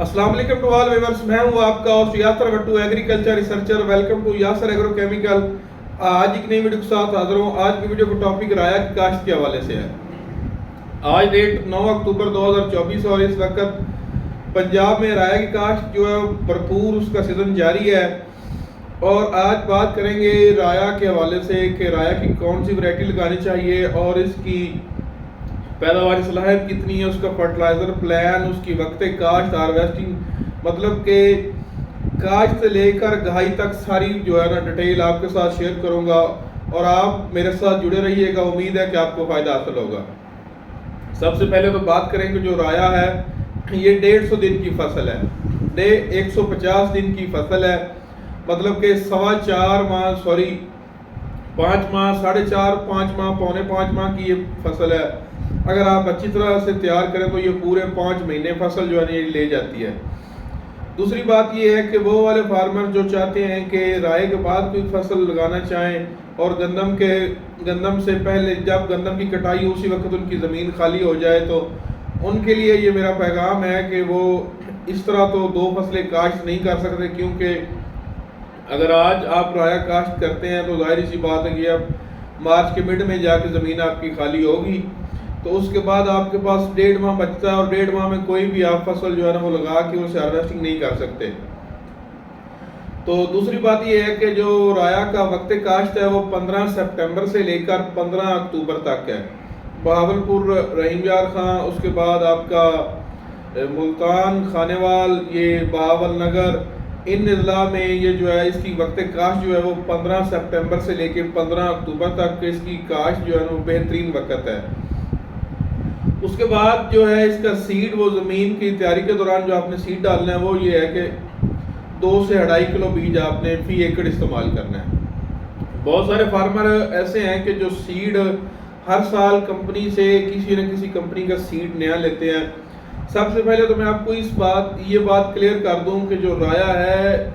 السلام علیکم to all viewers, میں ہوں آپ کا اور Yasir Bhutto agriculture researcher. Welcome to Yasir agro chemical. آج ایک نئی ویڈیو کے ساتھ حاضر ہوں۔ آج کی ویڈیو کا ٹاپک رایا کی کاشت کے حوالے سے ہے۔ آج ڈیٹ 9 اکتوبر 2024 اور اس وقت پنجاب میں رایا کی کاشت جو ہے بھرپور اس کا سیزن جاری ہے، اور آج بات کریں گے رایا کے حوالے سے کہ رایا کی کون سی ویرائٹی لگانی چاہیے اور اس کی پیداواری صلاحیت کتنی ہے، اس کا فرٹیلائزر پلان، اس کی وقت کاشت، ہارویسٹنگ، مطلب کہ کاشت سے لے کر گہائی تک ساری جو ہے نا ڈیٹیل آپ کے ساتھ شیئر کروں گا، اور آپ میرے ساتھ جڑے رہیے گا۔ امید ہے کہ آپ کو فائدہ حاصل ہوگا۔ سب سے پہلے تو بات کریں کہ جو رایا ہے یہ 150 دن کی فصل ہے، 150 دن کی فصل ہے، مطلب کہ 4.25 ماہ 5 ماہ 4.5 5 ماہ پونے 5 ماہ کی یہ فصل ہے۔ اگر آپ اچھی طرح سے تیار کریں تو یہ پورے 5 مہینے فصل جو ہے لے جاتی ہے۔ دوسری بات یہ ہے کہ وہ والے فارمر جو چاہتے ہیں کہ رائے کے بعد کوئی فصل لگانا چاہیں اور گندم سے پہلے جب گندم کی کٹائی اسی وقت ان کی زمین خالی ہو جائے، تو ان کے لیے یہ میرا پیغام ہے کہ وہ اس طرح تو 2 فصلیں کاشت نہیں کر سکتے، کیونکہ اگر آج آپ رایا کاشت کرتے ہیں تو ظاہر سی بات ہے کہ اب مارچ کے مڈ میں جا کے زمین آپ کی خالی ہوگی، تو اس کے بعد آپ کے پاس 1.5 ماہ بچتا ہے، اور 1.5 ماہ میں کوئی بھی آپ فصل جو ہے نا وہ لگا کے اسے ہارویسٹنگ نہیں کر سکتے۔ تو دوسری بات یہ ہے کہ جو رایا کا وقت کاشت ہے وہ 15 سپٹمبر سے لے کر 15 اکتوبر تک ہے۔ بہاولپور، رحیم یار خان، اس کے بعد آپ کا ملتان، خانیوال، یہ بہاول نگر، ان اضلاع میں یہ جو ہے اس کی وقت کاشت جو ہے وہ 15 سپٹمبر سے لے کے 15 اکتوبر تک اس کی کاشت جو ہے نا وہ بہترین وقت ہے۔ اس کے بعد جو ہے اس کا سیڈ، وہ زمین کی تیاری کے دوران جو آپ نے سیڈ ڈالنا ہے وہ یہ ہے کہ 2 سے 2.5 کلو بیج آپ نے فی ایکڑ استعمال کرنا ہے۔ بہت سارے فارمر ایسے ہیں کہ جو سیڈ ہر سال کمپنی سے کسی نہ کسی کمپنی کا سیڈ نیا لیتے ہیں۔ سب سے پہلے تو میں آپ کو یہ بات کلیئر کر دوں کہ جو رایا ہے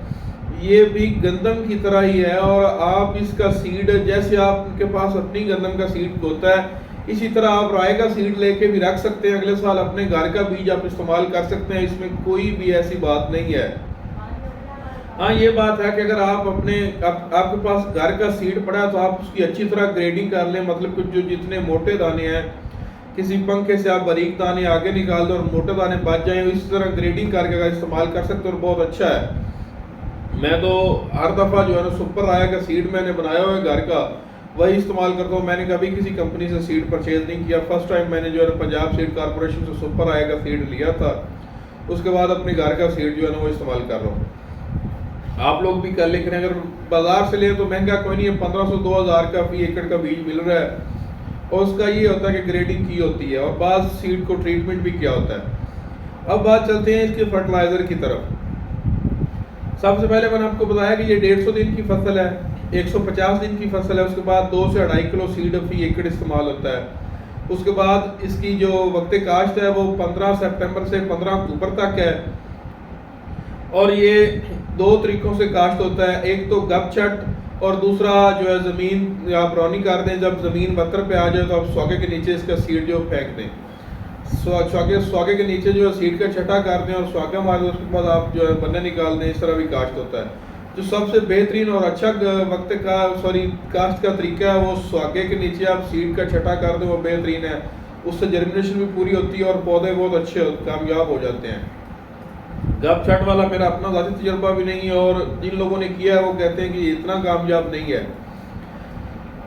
یہ بھی گندم کی طرح ہی ہے، اور آپ اس کا سیڈ جیسے آپ کے پاس اپنی گندم کا سیڈ ہوتا ہے اسی طرح آپ رائے کا سیڈ لے کے بھی رکھ سکتے ہیں، اگلے سال اپنے گھر کا بیج آپ استعمال کر سکتے ہیں، اس میں کوئی بھی ایسی بات نہیں ہے۔ ہاں یہ بات ہے کہ اگر آپ کے پاس گھر کا سیڈ پڑا ہے تو آپ اس کی اچھی طرح گریڈنگ کر لیں، مطلب کہ جو جتنے موٹے دانے ہیں کسی پنکھے سے آپ باریک دانے آگے نکال دیں اور موٹے دانے بچ جائیں، اس طرح گریڈنگ کر کے اگر استعمال کر سکتے اور بہت اچھا ہے۔ میں تو ہر دفعہ جو ہے نا سپر رایا کا سیڈ میں نے بنایا ہوا ہے گھر کا، وہی استعمال کرتا ہوں۔ میں نے کبھی کسی کمپنی سے سیڈ پرچیز نہیں کیا۔ فرسٹ ٹائم میں نے جو ہے نا پنجاب سیڈ کارپوریشن سے سپر رایا کا سیڈ لیا تھا، اس کے بعد اپنے گھر کا سیڈ جو ہے نا وہ استعمال کر رہا ہوں۔ آپ لوگ بھی کر لیں، اگر بازار سے لیں تو مہنگا کوئی نہیں ہے، 1500 2000 کا فی ایکڑ کا بیج مل رہا ہے، اور اس کا یہ ہوتا ہے کہ گریڈنگ کی ہوتی ہے اور بعض سیڈ کو ٹریٹمنٹ بھی کیا ہوتا ہے۔ اب بات چلتے ہیں اس کے فرٹیلائزر کی طرف۔ سب سے پہلے میں نے آپ کو بتایا کہ یہ 150 دن کی فصل ہے، 150 دن کی فصل ہے، اس کے بعد 2 سے 2.5 کلو سیڈ فی ایکڑ استعمال ہوتا ہے۔ اس کے بعد اس کی جو وقت کاشت ہے وہ 15 سپٹمبر سے 15 اکتوبر تک ہے، اور یہ 2 طریقوں سے کاشت ہوتا ہے، ایک تو گب چھٹ اور دوسرا جو ہے زمین آپ رونی کر دیں، جب زمین بتر پہ آ جائے تو آپ سوگے کے نیچے اس کا سیڈ جو پھینک دیں، سوگے کے نیچے جو ہے سیڈ کا چھٹا کر دیں اور سوگا مار دیں، اس کے بعد آپ جو ہے بننے نکال دیں۔ اس طرح بھی کاشت ہوتا ہے۔ جو سب سے بہترین اور اچھا کاشت کا طریقہ ہے وہ سوگے کے نیچے آپ سیڈ کا چھٹا کر دیں، وہ بہترین ہے، اس سے جرمینیشن بھی پوری ہوتی ہے اور پودے بہت اچھے کامیاب ہو جاتے ہیں۔ گب چھٹ والا میرا اپنا ذاتی تجربہ بھی نہیں ہے، اور جن لوگوں نے کیا ہے وہ کہتے ہیں کہ یہ اتنا کامیاب نہیں ہے۔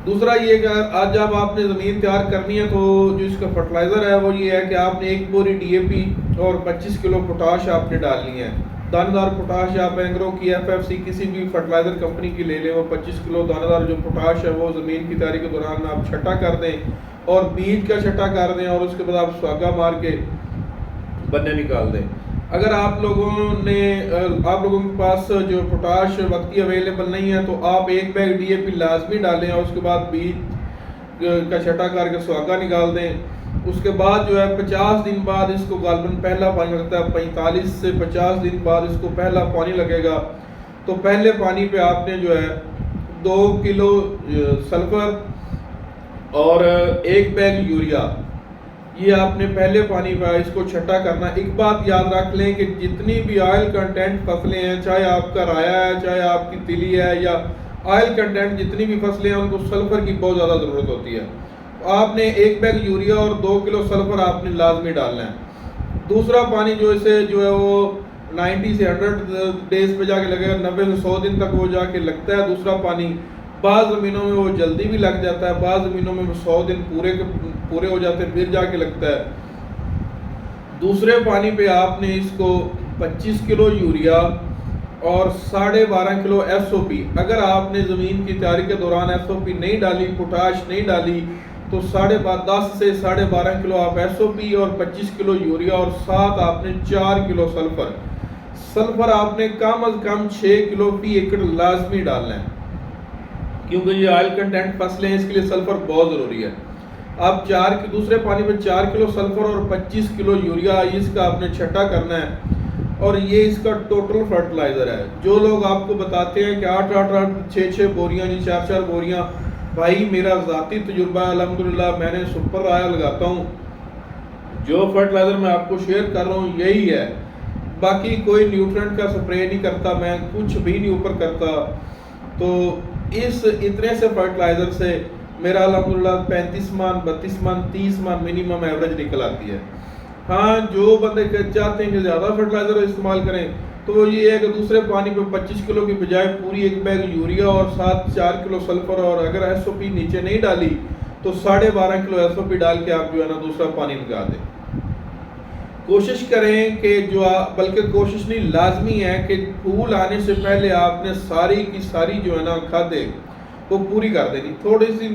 دوسرا یہ کہ آج جب آپ نے زمین تیار کرنی ہے تو جو اس کا فرٹیلائزر ہے وہ یہ ہے کہ آپ نے 1 بوری ڈی اے پی اور 25 کلو پوٹاش آپ نے ڈالنی ہے۔ دانے دار پوٹاش آپ اینگرو کی FFC کسی بھی فرٹیلائزر کمپنی کی لے لیں، وہ 25 کلو دانے دار جو پوٹاش ہے وہ زمین کی تیاری کے دوران آپ چھٹا کر دیں اور بیج کا چھٹا کر دیں، اور اس کے بعد آپ سواگا مار کے بننے نکال دیں۔ اگر آپ لوگوں کے پاس جو پوٹاش وقتی اویلیبل نہیں ہے تو آپ 1 بیگ ڈی اے پی لازمی ڈالیں، اور اس کے بعد بیج کا چھٹا کر کے سواگا نکال دیں۔ اس کے بعد جو ہے 50 دن بعد اس کو غالباً پہلا پانی لگتا ہے، 45 سے 50 دن بعد اس کو پہلا پانی لگے گا، تو پہلے پانی پہ آپ نے جو ہے 2 کلو سلفر اور 1 بیگ یوریا یہ آپ نے پہلے پانی پہ اس کو چھٹا کرنا. ایک بات یاد رکھ لیں کہ جتنی بھی آئل کنٹینٹ فصلیں ہیں، چاہے آپ کا رایا ہے، چاہے آپ کی تلی ہے، یا آئل کنٹینٹ جتنی بھی فصلیں ہیں، ان کو سلفر کی بہت زیادہ ضرورت ہوتی ہے. آپ نے 1 بیگ یوریا اور 2 کلو سلفر آپ نے لازمی ڈالنا ہے. دوسرا پانی جو اسے جو ہے وہ 90 سے 100 ڈیز پہ جا کے لگے گا، 90 سے 100 دن تک وہ جا کے لگتا ہے دوسرا پانی. بعض زمینوں میں وہ جلدی بھی لگ جاتا ہے، بعض زمینوں میں 100 دن پورے ہو جاتے ہیں پھر جا کے لگتا ہے. دوسرے پانی پہ آپ نے اس کو 25 کلو یوریا اور 12.5 کلو ایس او پی. اگر آپ نے زمین کی تیاری کے دوران ایس او پی نہیں ڈالی، پوٹاش نہیں ڈالی، تو 10 سے 12.5 کلو آپ ایس او پی اور 25 کلو یوریا اور ساتھ آپ نے 4 کلو سلفر آپ نے کم از کم 6 کلو فی ایکڑ لازمی ڈالنا ہے، کیونکہ یہ آئل کنٹینٹ فصلیں ہیں، اس کے لیے سلفر بہت ضروری ہے. آپ دوسرے پانی میں 4 کلو سلفر اور 25 کلو یوریا اس کا آپ نے چھٹا کرنا ہے. اور یہ اس کا ٹوٹل فرٹیلائزر ہے. جو لوگ آپ کو بتاتے ہیں کہ 8 6 بوریاں 4 بوریاں، بھائی میرا ذاتی تجربہ ہے الحمدللہ، میں نے سپر رایا لگاتا ہوں. جو فرٹیلائزر میں آپ کو شیئر کر رہا ہوں یہی ہے، باقی کوئی نیوٹرنٹ کا سپرے نہیں کرتا میں، کچھ بھی نہیں اوپر کرتا. تو اس اتنے سے فرٹیلائزر سے میرا الحمدللہ 35 من 32 من 30 من منیمم ایوریج نکل آتی ہے. ہاں جو بندے چاہتے ہیں کہ زیادہ فرٹیلائزر استعمال کریں تو وہ یہ ہے کہ دوسرے پانی پہ 25 کلو کی بجائے پوری 1 بیگ یوریا اور ساتھ 4 کلو سلفر، اور اگر ایس او پی نیچے نہیں ڈالی تو 12.5 کلو ایس او پی ڈال کے آپ جو ہے نا دوسرا پانی لگا دیں. کوشش کریں کہ بلکہ کوشش نہیں، لازمی ہے کہ پھول آنے سے پہلے آپ نے ساری کی ساری جو ہے نا کھادیں وہ پوری کر دینی. تھوڑی سی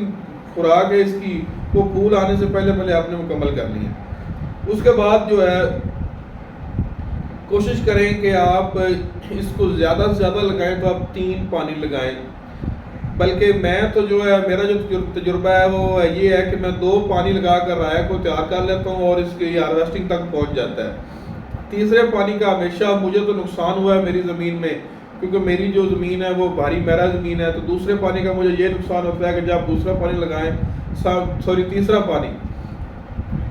خوراک ہے اس کی، وہ پھول آنے سے پہلے آپ نے مکمل کرنی ہے. اس کے بعد جو ہے کوشش کریں کہ آپ اس کو زیادہ سے زیادہ لگائیں تو آپ 3 پانی لگائیں. بلکہ میں تو جو ہے میرا جو تجربہ ہے وہ یہ ہے کہ میں 2 پانی لگا کر رایا کو تیار کر لیتا ہوں اور اس کی ہارویسٹنگ تک پہنچ جاتا ہے. تیسرے پانی کا ہمیشہ مجھے تو نقصان ہوا ہے میری زمین میں، کیونکہ میری جو زمین ہے وہ بھاری میرا زمین ہے. تو دوسرے پانی کا مجھے یہ نقصان ہوتا ہے کہ جب دوسرا پانی لگائیں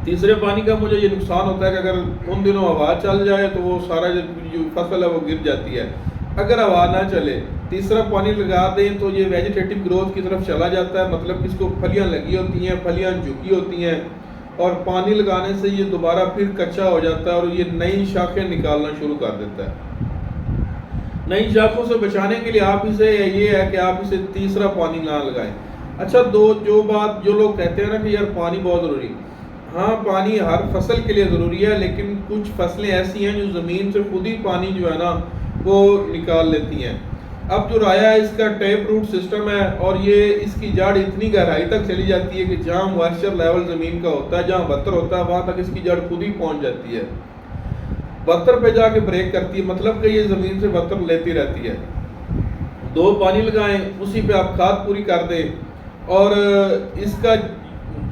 تیسرے پانی کا مجھے یہ نقصان ہوتا ہے کہ اگر ان دنوں ہوا چل جائے تو وہ سارا جو فصل ہے وہ گر جاتی ہے. اگر ہوا نہ چلے تیسرا پانی لگا دیں تو یہ ویجیٹیٹو گروتھ کی طرف چلا جاتا ہے، مطلب اس کو پھلیاں لگی ہوتی ہیں، پھلیاں جھکی ہوتی ہیں، اور پانی لگانے سے یہ دوبارہ پھر کچا ہو جاتا ہے اور یہ نئی شاخیں نکالنا شروع کر دیتا ہے. نئی شاخوں سے بچانے کے لیے آپ اسے یہ ہے کہ آپ اسے تیسرا پانی نہ لگائیں. اچھا جو لوگ کہتے ہیں نا کہ یار پانی بہت ضروری، ہاں پانی ہر فصل کے لیے ضروری ہے، لیکن کچھ فصلیں ایسی ہیں جو زمین سے خود ہی پانی جو ہے نا وہ نکال لیتی ہیں. اب جو رایا ہے اس کا ٹیپ روٹ سسٹم ہے، اور یہ اس کی جڑ اتنی گہرائی تک چلی جاتی ہے کہ جہاں موئسچر لیول زمین کا ہوتا ہے، جہاں بتر ہوتا ہے، وہاں تک اس کی جڑ خود ہی پہنچ جاتی ہے. بتر پہ جا کے بریک کرتی ہے، مطلب کہ یہ زمین سے بتر لیتی رہتی ہے. 2 پانی لگائیں، اسی پہ آپ کھاد پوری کر دیں. اور اس کا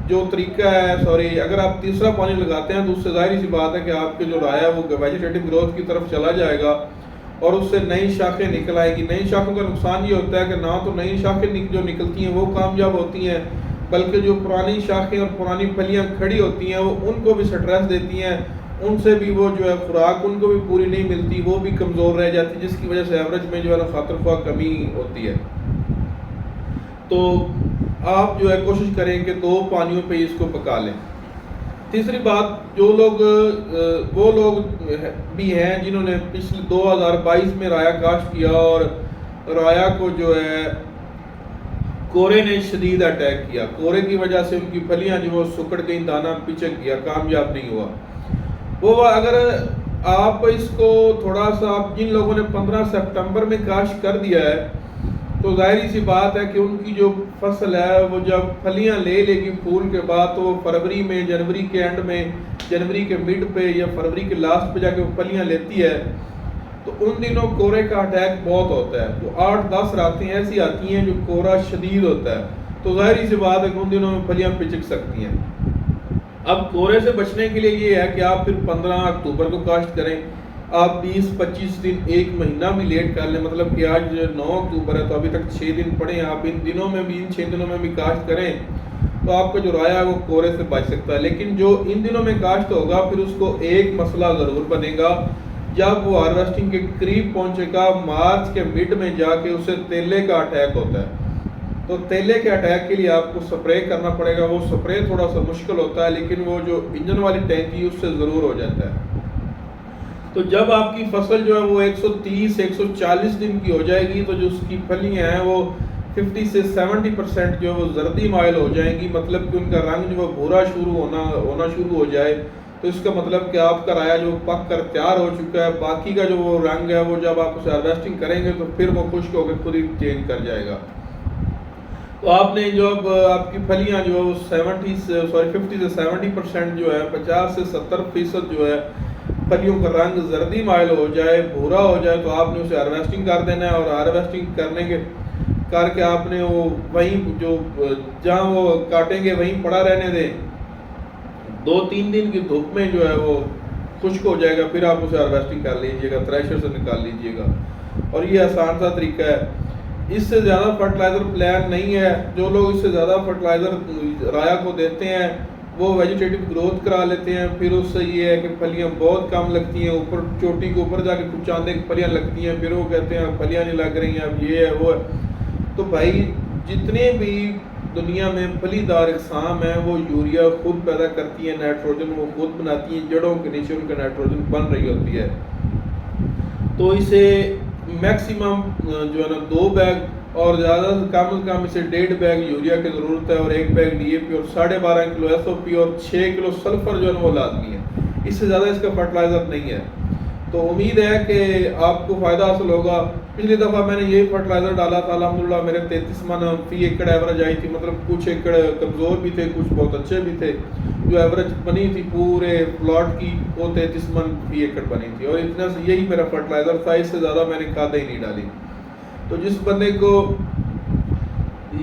جو طریقہ ہے اگر آپ تیسرا پانی لگاتے ہیں تو اس سے ظاہری سی بات ہے کہ آپ کے جو رایا ہے وہ ویجیٹیٹو گروتھ کی طرف چلا جائے گا اور اس سے نئی شاخیں نکل آئے گی. نئی شاخوں کا نقصان یہ ہوتا ہے کہ نہ تو نئی شاخیں جو نکلتی ہیں وہ کامیاب ہوتی ہیں، بلکہ جو پرانی شاخیں اور پرانی پھلیاں کھڑی ہوتی ہیں وہ ان کو بھی سٹریس دیتی ہیں، ان سے بھی وہ جو ہے خوراک ان کو بھی پوری نہیں ملتی، وہ بھی کمزور رہ جاتی، جس کی وجہ سے ایوریج میں جو ہے خاطر خواہ کمی ہوتی ہے. تو آپ جو ہے کوشش کریں کہ 2 پانیوں پہ اس کو پکا لیں. تیسری بات، وہ لوگ بھی ہیں جنہوں نے پچھلے 2022 میں رایا کاشت کیا اور رایا کو جو ہے کورے نے شدید اٹیک کیا. کورے کی وجہ سے ان کی پھلیاں جو وہ سکڑ گئیں، دانہ پچک گیا، کامیاب نہیں ہوا. وہ اگر آپ اس کو تھوڑا سا جن لوگوں نے 15 سپٹمبر میں کاشت کر دیا ہے تو ظاہری سی بات ہے کہ ان کی جو فصل ہے وہ جب پھلیاں لے گی پھول کے بعد تو وہ فروری میں، جنوری کے اینڈ میں، جنوری کے مڈ پہ یا فروری کے لاسٹ پہ جا کے وہ پھلیاں لیتی ہے. تو ان دنوں کورے کا اٹیک بہت ہوتا ہے. وہ 8-10 راتیں ایسی آتی ہیں جو کورا شدید ہوتا ہے، تو ظاہری سی بات ہے کہ ان دنوں میں پھلیاں پچک سکتی ہیں. اب کورے سے بچنے کے لیے یہ ہے کہ آپ پھر 15 اکتوبر کو کاشت کریں. آپ 20-25 دن، 1 مہینہ بھی لیٹ کر لیں، مطلب کہ آج 9 اکتوبر ہے تو ابھی تک 6 دن پڑے ہیں. آپ ان 6 دنوں میں بھی کاشت کریں تو آپ کا جو رایا ہے وہ کورے سے بچ سکتا ہے. لیکن جو ان دنوں میں کاشت ہوگا پھر اس کو ایک مسئلہ ضرور بنے گا. جب وہ ہارویسٹنگ کے قریب پہنچے گا مارچ کے مڈ میں جا کے اسے تیلے کا اٹیک ہوتا ہے. تو تیلے کے اٹیک کے لیے آپ کو سپرے کرنا پڑے گا. وہ سپرے تھوڑا سا مشکل ہوتا ہے لیکن وہ جو انجن والی ٹینکی اس سے ضرور ہو جاتا ہے. تو جب آپ کی فصل جو ہے وہ 130-140 دن کی ہو جائے گی تو جو اس کی پھلیاں ہیں وہ 50 سے 70% جو ہے وہ زردی مائل ہو جائیں گی. مطلب کہ ان کا رنگ جو ہے بھورا ہونا شروع ہو جائے تو اس کا مطلب کہ آپ کا رایا جو پک کر تیار ہو چکا ہے. باقی کا جو وہ رنگ ہے وہ جب آپ اسے ہارویسٹنگ کریں گے تو پھر وہ خشک ہو کے خود ہی چینج کر جائے گا. تو آپ نے جو اب آپ کی پھلیاں جو ہے وہ 50 سے 70% جو ہے 50 سے 70% جو ہے پھلیوں کا رنگ زردی مائل ہو جائے, بھورا ہو جائے تو آپ نے اسے ہارویسٹنگ کر دینا ہے. اور ہارویسٹنگ کر کے آپ نے وہ وہیں جو جہاں وہ کاٹیں گے وہیں پڑا رہنے دیں. 2-3 دن کی دھوپ میں جو ہے وہ خشک ہو جائے گا. پھر آپ اسے ہارویسٹنگ کر لیجئے گا, تھریشر سے نکال لیجئے گا. اور یہ آسان سا طریقہ ہے. اس سے زیادہ فرٹیلائزر پلان نہیں ہے. جو لوگ اس سے زیادہ فرٹیلائزر رایا کو دیتے ہیں وہ ویجیٹیٹو گروتھ کرا لیتے ہیں. پھر اس سے یہ ہے کہ پھلیاں بہت کم لگتی ہیں, اوپر چوٹی کے اوپر جا کے کچھ چاندے کی پھلیاں لگتی ہیں. پھر وہ کہتے ہیں پھلیاں نہیں لگ رہی ہیں, اب یہ ہے وہ ہے. تو بھائی جتنے بھی دنیا میں پھلی دار اقسام ہیں وہ یوریا خود پیدا کرتی ہیں, نائٹروجن وہ خود بناتی ہیں, جڑوں کے نیچے ان کا نائٹروجن بن رہی ہوتی ہے. تو اسے میکسیمم جو ہے نا 2 بیگ اور زیادہ سے کم اسے 1.5 بیگ یوریا کی ضرورت ہے, اور 1 بیگ ڈی اے پی, اور 12.5 کلو ایس او پی, اور 6 کلو سلفر جو ہے نا وہ لازمی ہے. اس سے زیادہ اس کا فرٹیلائزر نہیں ہے. تو امید ہے کہ آپ کو فائدہ حاصل ہوگا. پچھلی دفعہ میں نے یہی فرٹیلائزر ڈالا تھا, الحمدللہ میرے 33 من فی ایکڑ ایوریج آئی تھی. مطلب کچھ ایکڑ کمزور بھی تھے, کچھ بہت اچھے بھی تھے. جو ایوریج بنی تھی پورے پلاٹ کی وہ 33 من فی ایکڑ بنی تھی, اور اتنا سے یہی میرا فرٹیلائزر تھا. اس سے زیادہ میں نے کھادیں ہی نہیں ڈالی. تو جس بندے کو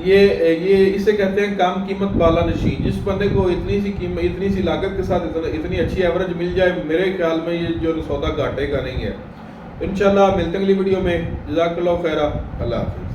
یہ اسے کہتے ہیں کم قیمت بالا نشین, جس بندے کو اتنی سی لاگت کے ساتھ اتنی اچھی ایوریج مل جائے, میرے خیال میں یہ جو سودا گھاٹے کا نہیں ہے. انشاءاللہ ملتے ہیں اگلی ویڈیو میں. جزاک اللہ خیرہ. اللہ حافظ.